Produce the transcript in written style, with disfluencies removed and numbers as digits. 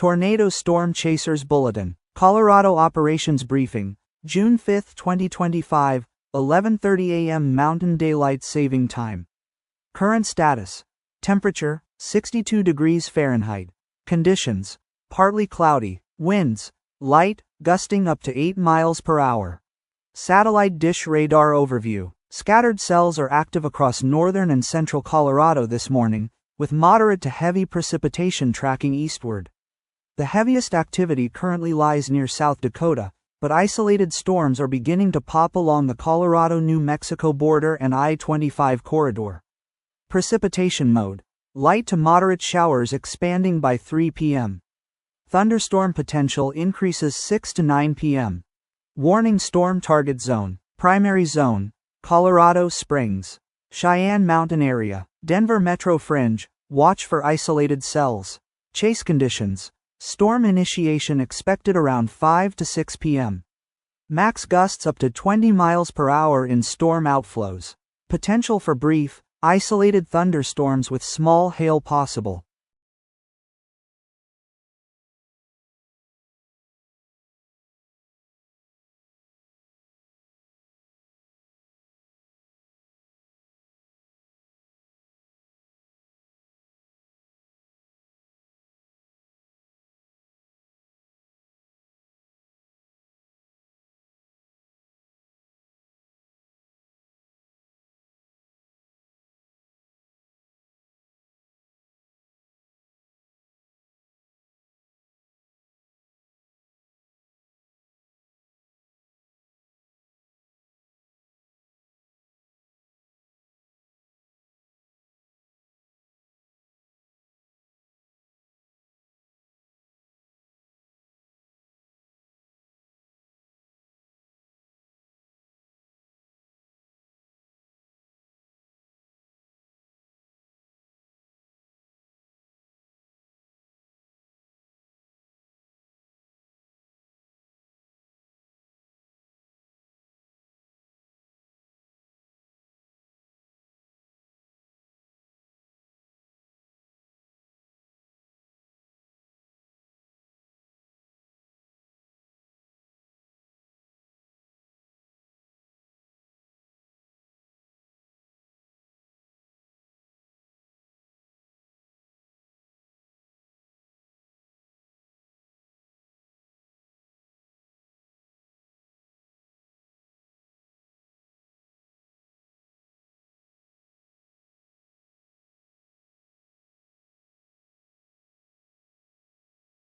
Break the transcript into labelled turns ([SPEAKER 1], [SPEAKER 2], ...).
[SPEAKER 1] Tornado Storm Chasers Bulletin, Colorado Operations Briefing, June 5, 2025, 11:30 a.m. Mountain Daylight Saving Time. Current status. Temperature, 62 degrees Fahrenheit. Conditions, partly cloudy. Winds, light, gusting up to 8 miles per hour. Satellite dish radar overview. Scattered cells are active across northern and central Colorado this morning, with moderate to heavy precipitation tracking eastward. The heaviest activity currently lies near South Dakota, but isolated storms are beginning to pop along the Colorado-New Mexico border and I-25 corridor. Precipitation mode. Light to moderate showers expanding by 3 p.m. Thunderstorm potential increases 6 to 9 p.m. Warning storm target zone. Primary zone. Colorado Springs. Cheyenne Mountain Area. Denver Metro Fringe. Watch for isolated cells. Chase conditions. Storm initiation expected around 5 to 6 p.m. Max gusts up to 20 miles per hour in storm outflows. Potential for brief, isolated thunderstorms with small hail possible.